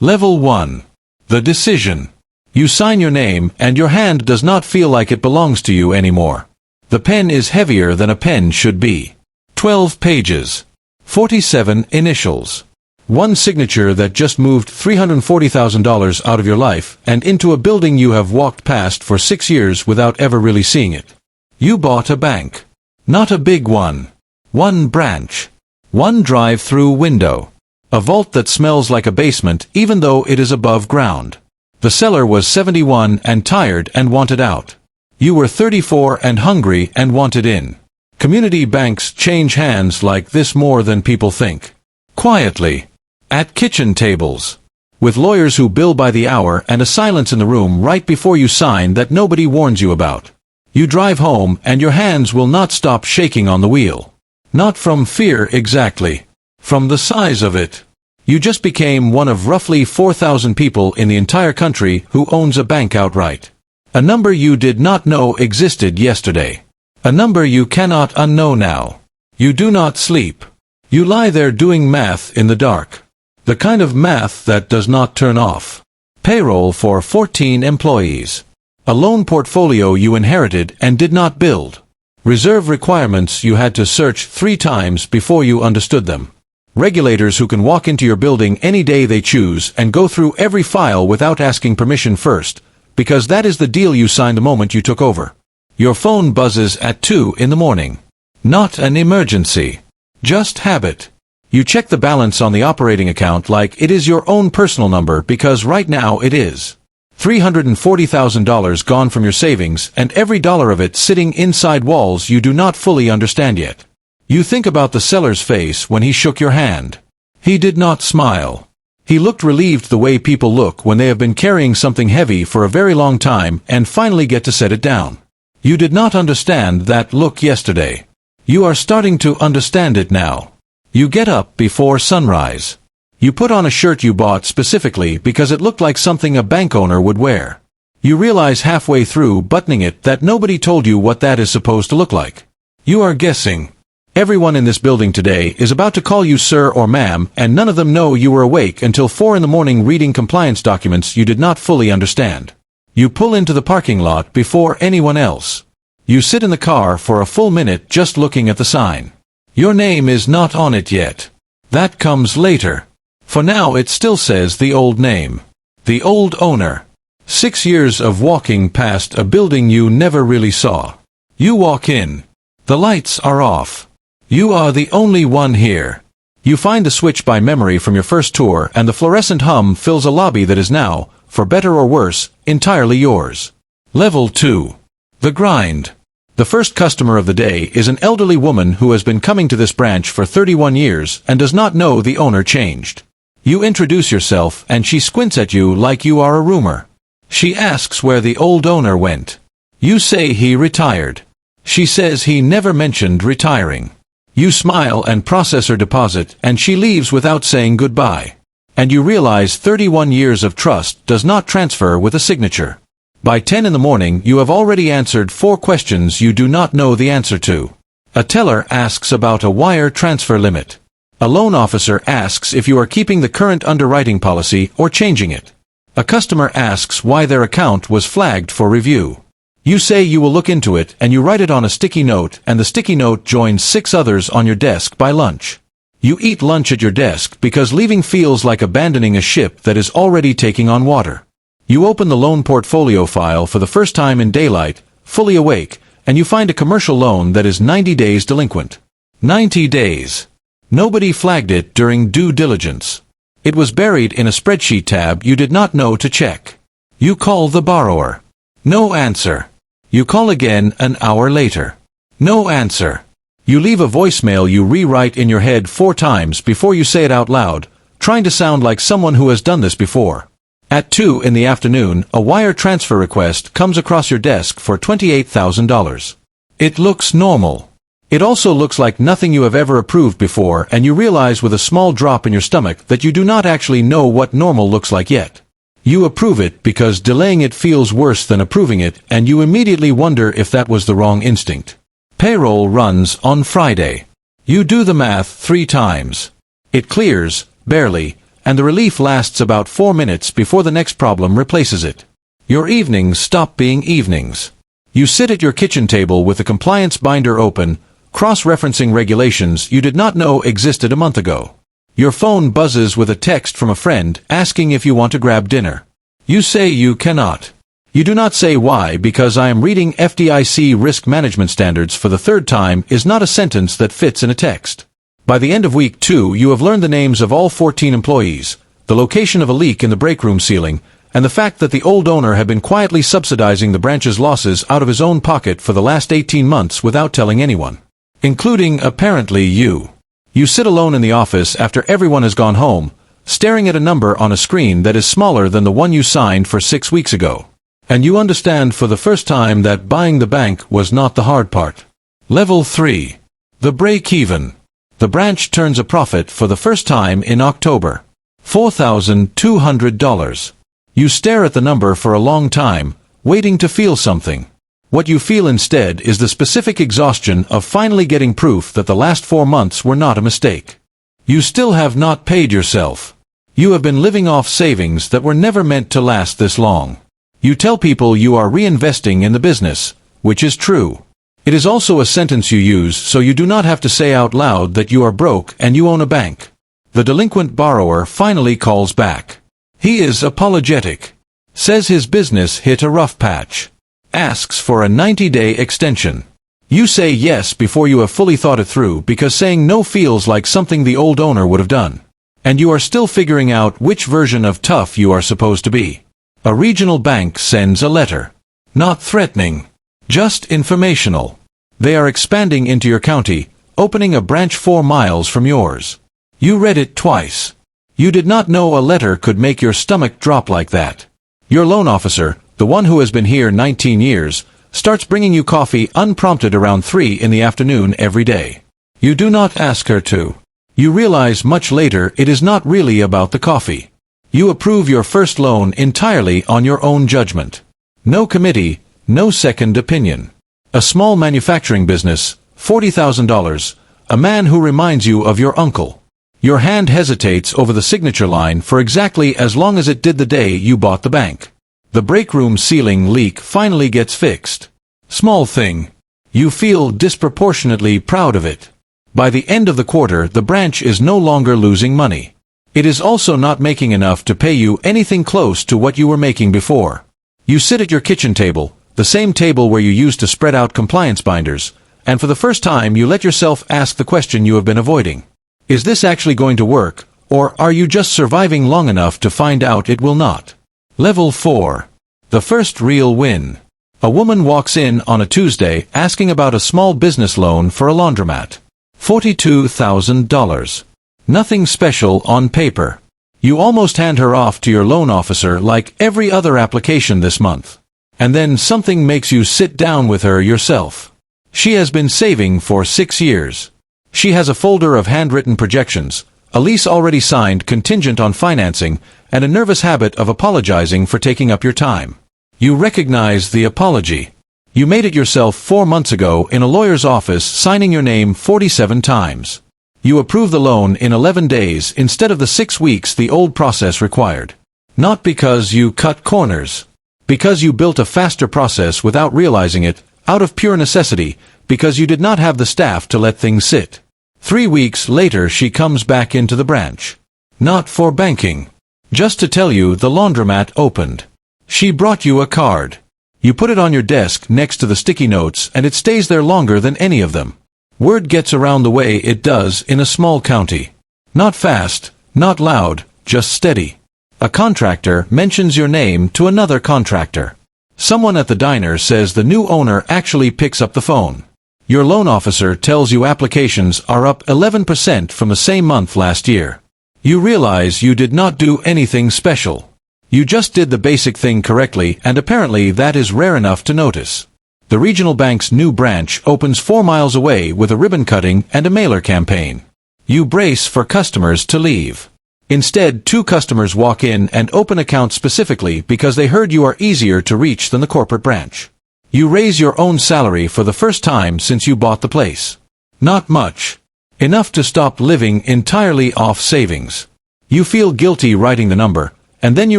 Level 1. The decision. You sign your name, and your hand does not feel like it belongs to you anymore. The pen is heavier than a pen should be. 12 pages. 47 initials. One signature that just moved $340,000 out of your life and into a building you have walked past for 6 years without ever really seeing it. You bought a bank. Not a big one. One branch. One drive-through window. A vault that smells like a basement even though it is above ground. The seller was 71 and tired and wanted out. You were 34 and hungry and wanted in. Community banks change hands like this more than people think. Quietly. At kitchen tables. With lawyers who bill by the hour and a silence in the room right before you sign that nobody warns you about. You drive home and your hands will not stop shaking on the wheel. Not from fear exactly. From the size of it. You just became one of roughly 4,000 people in the entire country who owns a bank outright. A number you did not know existed yesterday. A number you cannot unknow now. You do not sleep. You lie there doing math in the dark. The kind of math that does not turn off. Payroll for 14 employees. A loan portfolio you inherited and did not build. Reserve requirements you had to search 3 times before you understood them. Regulators who can walk into your building any day they choose and go through every file without asking permission first, because that is the deal you signed the moment you took over. Your phone buzzes at 2 in the morning. Not an emergency. Just habit. You check the balance on the operating account like it is your own personal number because right now it is. $340,000 gone from your savings and every dollar of it sitting inside walls you do not fully understand yet. You think about the seller's face when he shook your hand. He did not smile. He looked relieved the way people look when they have been carrying something heavy for a very long time and finally get to set it down. You did not understand that look yesterday. You are starting to understand it now. You get up before sunrise. You put on a shirt you bought specifically because it looked like something a bank owner would wear. You realize halfway through buttoning it that nobody told you what that is supposed to look like. You are guessing. Everyone in this building today is about to call you sir or ma'am, and none of them know you were awake until 4 in the morning reading compliance documents you did not fully understand. You pull into the parking lot before anyone else. You sit in the car for a full minute just looking at the sign. Your name is not on it yet. That comes later. For now it still says the old name. The old owner. 6 years of walking past a building you never really saw. You walk in. The lights are off. You are the only one here. You find the switch by memory from your first tour and the fluorescent hum fills a lobby that is now, for better or worse, entirely yours. Level 2. The grind. The first customer of the day is an elderly woman who has been coming to this branch for 31 years and does not know the owner changed. You introduce yourself and she squints at you like you are a rumor. She asks where the old owner went. You say he retired. She says he never mentioned retiring. You smile and process her deposit and she leaves without saying goodbye. And you realize 31 years of trust does not transfer with a signature. By 10 in the morning you have already answered 4 questions you do not know the answer to. A teller asks about a wire transfer limit. A loan officer asks if you are keeping the current underwriting policy or changing it. A customer asks why their account was flagged for review. You say you will look into it and you write it on a sticky note and the sticky note joins 6 others on your desk by lunch. You eat lunch at your desk because leaving feels like abandoning a ship that is already taking on water. You open the loan portfolio file for the first time in daylight, fully awake, and you find a commercial loan that is 90 days delinquent. 90 days. Nobody flagged it during due diligence. It was buried in a spreadsheet tab you did not know to check. You call the borrower. No answer. You call again an hour later. No answer. You leave a voicemail you rewrite in your head 4 times before you say it out loud, trying to sound like someone who has done this before. At 2 in the afternoon, a wire transfer request comes across your desk for $28,000. It looks normal. It also looks like nothing you have ever approved before, and you realize with a small drop in your stomach that you do not actually know what normal looks like yet. You approve it because delaying it feels worse than approving it, and you immediately wonder if that was the wrong instinct. Payroll runs on Friday. You do the math 3 times. It clears, barely, and the relief lasts about 4 minutes before the next problem replaces it. Your evenings stop being evenings. You sit at your kitchen table with the compliance binder open, cross-referencing regulations you did not know existed a month ago. Your phone buzzes with a text from a friend asking if you want to grab dinner. You say you cannot. You do not say why, because I am reading FDIC risk management standards for the third time is not a sentence that fits in a text. By the end of week 2, you have learned the names of all 14 employees, the location of a leak in the break room ceiling, and the fact that the old owner had been quietly subsidizing the branch's losses out of his own pocket for the last 18 months without telling anyone, including, apparently, you. You sit alone in the office after everyone has gone home, staring at a number on a screen that is smaller than the one you signed for 6 weeks ago. And you understand for the first time that buying the bank was not the hard part. Level 3. The break-even. The branch turns a profit for the first time in October. $4,200. You stare at the number for a long time, waiting to feel something. What you feel instead is the specific exhaustion of finally getting proof that the last 4 months were not a mistake. You still have not paid yourself. You have been living off savings that were never meant to last this long. You tell people you are reinvesting in the business, which is true. It is also a sentence you use so you do not have to say out loud that you are broke and you own a bank. The delinquent borrower finally calls back. He is apologetic. Says his business hit a rough patch. Asks for a 90-day extension. You say yes before you have fully thought it through because saying no feels like something the old owner would have done. And you are still figuring out which version of tough you are supposed to be. A regional bank sends a letter. Not threatening. Just informational. They are expanding into your county, opening a branch 4 miles from yours. You read it twice. You did not know a letter could make your stomach drop like that. Your loan officer, the one who has been here 19 years, starts bringing you coffee unprompted around 3 in the afternoon every day. You do not ask her to. You realize much later it is not really about the coffee. You approve your first loan entirely on your own judgment. No committee, no second opinion. A small manufacturing business, $40,000, a man who reminds you of your uncle. Your hand hesitates over the signature line for exactly as long as it did the day you bought the bank. The break room ceiling leak finally gets fixed. Small thing. You feel disproportionately proud of it. By the end of the quarter, the branch is no longer losing money. It is also not making enough to pay you anything close to what you were making before. You sit at your kitchen table, the same table where you used to spread out compliance binders, and for the first time you let yourself ask the question you have been avoiding. Is this actually going to work, or are you just surviving long enough to find out it will not? Level 4. The first real win. A woman walks in on a Tuesday asking about a small business loan for a laundromat. $42,000. Nothing special on paper. You almost hand her off to your loan officer like every other application this month. And then something makes you sit down with her yourself. She has been saving for 6 years. She has a folder of handwritten projections, a lease already signed contingent on financing, and a nervous habit of apologizing for taking up your time. You recognize the apology. You made it yourself 4 months ago in a lawyer's office, signing your name 47 times. You approve the loan in 11 days instead of the 6 weeks the old process required. Not because you cut corners. Because you built a faster process without realizing it, out of pure necessity, because you did not have the staff to let things sit. 3 weeks later she comes back into the branch. Not for banking. Just to tell you the laundromat opened. She brought you a card. You put it on your desk next to the sticky notes and it stays there longer than any of them. Word gets around the way it does in a small county. Not fast, not loud, just steady. A contractor mentions your name to another contractor. Someone at the diner says the new owner actually picks up the phone. Your loan officer tells you applications are up 11% from the same month last year. You realize you did not do anything special. You just did the basic thing correctly, and apparently that is rare enough to notice. The regional bank's new branch opens 4 miles away with a ribbon cutting and a mailer campaign. You brace for customers to leave. Instead, 2 customers walk in and open accounts specifically because they heard you are easier to reach than the corporate branch. You raise your own salary for the first time since you bought the place. Not much. Enough to stop living entirely off savings. You feel guilty writing the number, and then you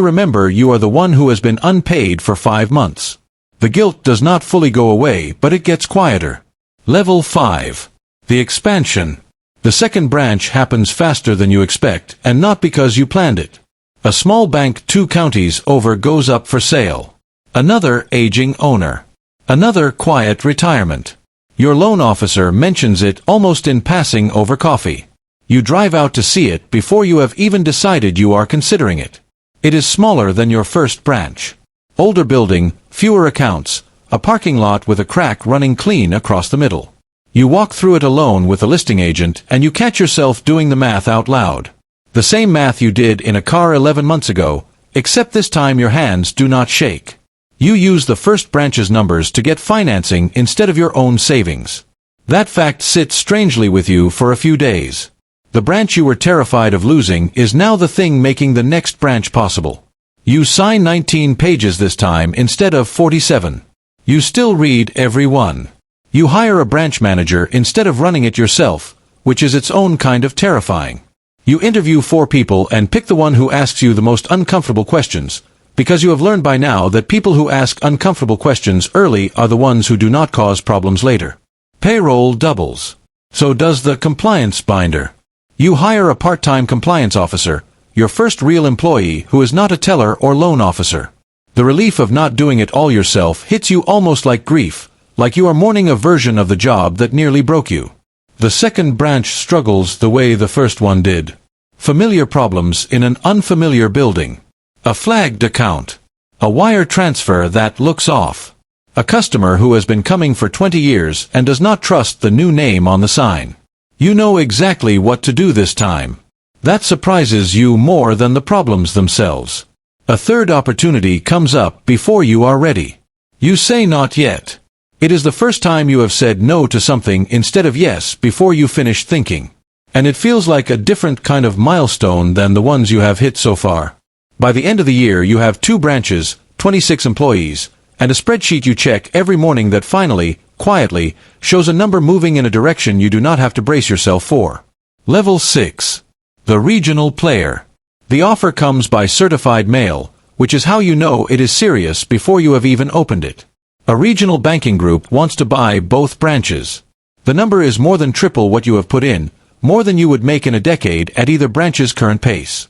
remember you are the one who has been unpaid for 5 months. The guilt does not fully go away, but it gets quieter. Level 5. The expansion. The second branch happens faster than you expect, and not because you planned it. A small bank 2 counties over goes up for sale. Another aging owner. Another quiet retirement. Your loan officer mentions it almost in passing over coffee. You drive out to see it before you have even decided you are considering it. It is smaller than your first branch. Older building, fewer accounts, a parking lot with a crack running clean across the middle. You walk through it alone with a listing agent and you catch yourself doing the math out loud. The same math you did in a car 11 months ago, except this time your hands do not shake. You use the first branch's numbers to get financing instead of your own savings. That fact sits strangely with you for a few days. The branch you were terrified of losing is now the thing making the next branch possible. You sign 19 pages this time instead of 47. You still read every one. You hire a branch manager instead of running it yourself, which is its own kind of terrifying. You interview 4 people and pick the one who asks you the most uncomfortable questions, because you have learned by now that people who ask uncomfortable questions early are the ones who do not cause problems later. Payroll doubles. So does the compliance binder. You hire a part-time compliance officer, your first real employee who is not a teller or loan officer. The relief of not doing it all yourself hits you almost like grief, like you are mourning a version of the job that nearly broke you. The second branch struggles the way the first one did. Familiar problems in an unfamiliar building. A flagged account. A wire transfer that looks off. A customer who has been coming for 20 years and does not trust the new name on the sign. You know exactly what to do this time. That surprises you more than the problems themselves. A third opportunity comes up before you are ready. You say not yet. It is the first time you have said no to something instead of yes before you finish thinking. And it feels like a different kind of milestone than the ones you have hit so far. By the end of the year you have 2 branches, 26 employees, and a spreadsheet you check every morning that finally, quietly, shows a number moving in a direction you do not have to brace yourself for. Level 6. The regional player. The offer comes by certified mail, which is how you know it is serious before you have even opened it. A regional banking group wants to buy both branches. The number is more than triple what you have put in, more than you would make in a decade at either branch's current pace.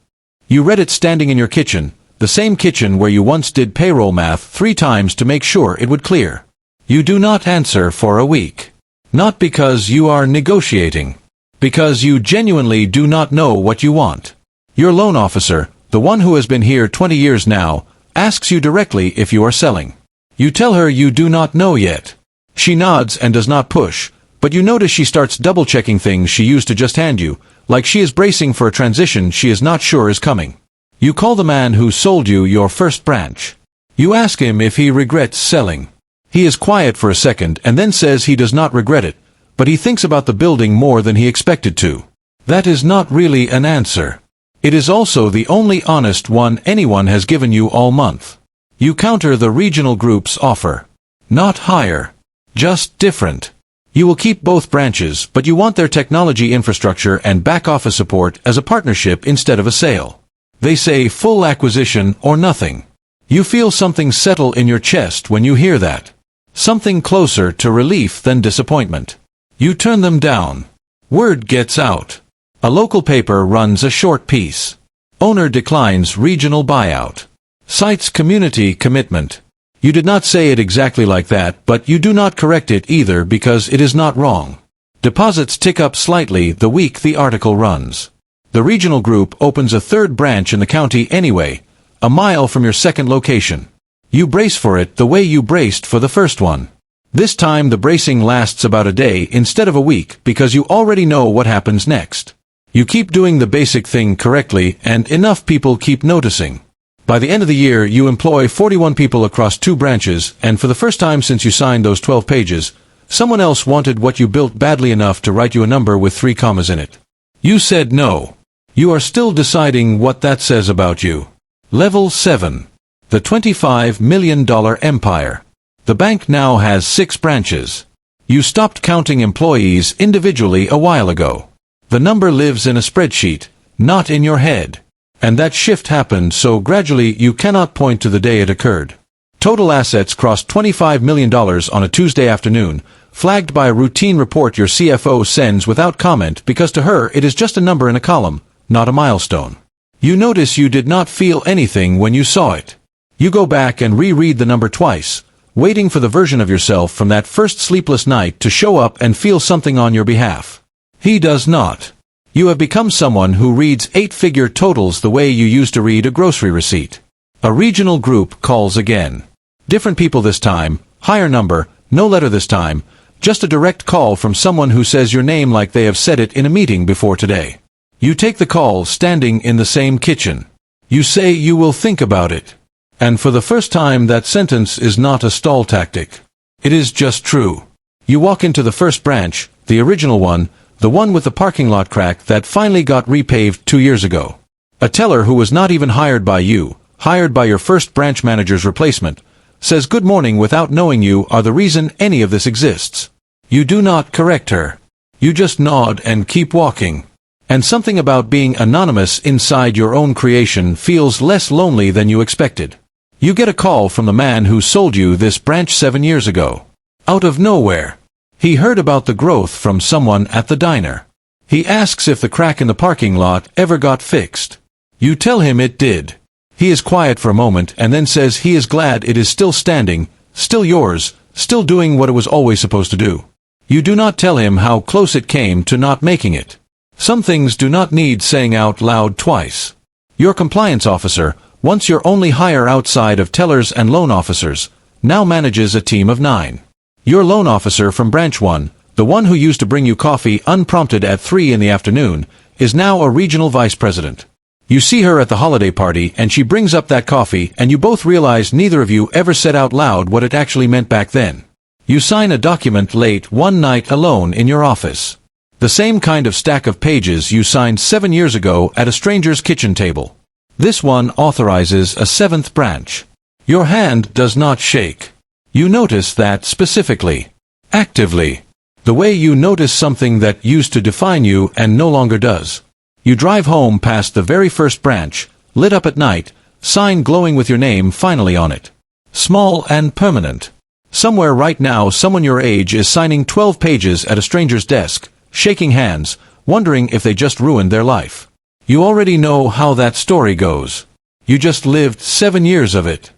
You read it standing in your kitchen, the same kitchen where you once did payroll math 3 times to make sure it would clear. You do not answer for a week. Not because you are negotiating. Because you genuinely do not know what you want. Your loan officer, the one who has been here 20 years now, asks you directly if you are selling. You tell her you do not know yet. She nods and does not push, but you notice she starts double-checking things she used to just hand you, like she is bracing for a transition she is not sure is coming. You call the man who sold you your first branch. You ask him if he regrets selling. He is quiet for a second and then says he does not regret it, but he thinks about the building more than he expected to. That is not really an answer. It is also the only honest one anyone has given you all month. You counter the regional group's offer. Not higher. Just different. You will keep both branches, but you want their technology infrastructure and back-office support as a partnership instead of a sale. They say full acquisition or nothing. You feel something settle in your chest when you hear that. Something closer to relief than disappointment. You turn them down. Word gets out. A local paper runs a short piece. Owner declines regional buyout. Cites community commitment. You did not say it exactly like that, but you do not correct it either because it is not wrong. Deposits tick up slightly the week the article runs. The regional group opens a 3rd branch in the county anyway, a mile from your second location. You brace for it the way you braced for the first one. This time the bracing lasts about a day instead of a week because you already know what happens next. You keep doing the basic thing correctly and enough people keep noticing. By the end of the year you employ 41 people across 2 branches, and for the first time since you signed those 12 pages, someone else wanted what you built badly enough to write you a number with 3 commas in it. You said no. You are still deciding what that says about you. Level 7. The $25 million empire. The bank now has 6 branches. You stopped counting employees individually a while ago. The number lives in a spreadsheet, not in your head. And that shift happened so gradually you cannot point to the day it occurred. Total assets crossed $25 million on a Tuesday afternoon, flagged by a routine report your CFO sends without comment because to her it is just a number in a column, not a milestone. You notice you did not feel anything when you saw it. You go back and reread the number twice, waiting for the version of yourself from that first sleepless night to show up and feel something on your behalf. He does not. You have become someone who reads 8-figure totals the way you used to read a grocery receipt. A regional group calls again. Different people this time, higher number, no letter this time, just a direct call from someone who says your name like they have said it in a meeting before today. You take the call standing in the same kitchen. You say you will think about it. And for the first time that sentence is not a stall tactic. It is just true. You walk into the first branch, the original one, the one with the parking lot crack that finally got repaved 2 years ago. A teller who was not even hired by you, hired by your first branch manager's replacement, says good morning without knowing you are the reason any of this exists. You do not correct her. You just nod and keep walking. And something about being anonymous inside your own creation feels less lonely than you expected. You get a call from the man who sold you this branch 7 years ago. Out of nowhere. He heard about the growth from someone at the diner. He asks if the crack in the parking lot ever got fixed. You tell him it did. He is quiet for a moment and then says he is glad it is still standing, still yours, still doing what it was always supposed to do. You do not tell him how close it came to not making it. Some things do not need saying out loud twice. Your compliance officer, once your only hire outside of tellers and loan officers, now manages a team of 9. Your loan officer from branch 1, the one who used to bring you coffee unprompted at 3 in the afternoon, is now a regional vice president. You see her at the holiday party and she brings up that coffee and you both realize neither of you ever said out loud what it actually meant back then. You sign a document late one night alone in your office. The same kind of stack of pages you signed 7 years ago at a stranger's kitchen table. This one authorizes a 7th branch. Your hand does not shake. You notice that specifically. Actively. The way you notice something that used to define you and no longer does. You drive home past the very first branch, lit up at night, sign glowing with your name finally on it. Small and permanent. Somewhere right now someone your age is signing 12 pages at a stranger's desk, shaking hands, wondering if they just ruined their life. You already know how that story goes. You just lived 7 years of it.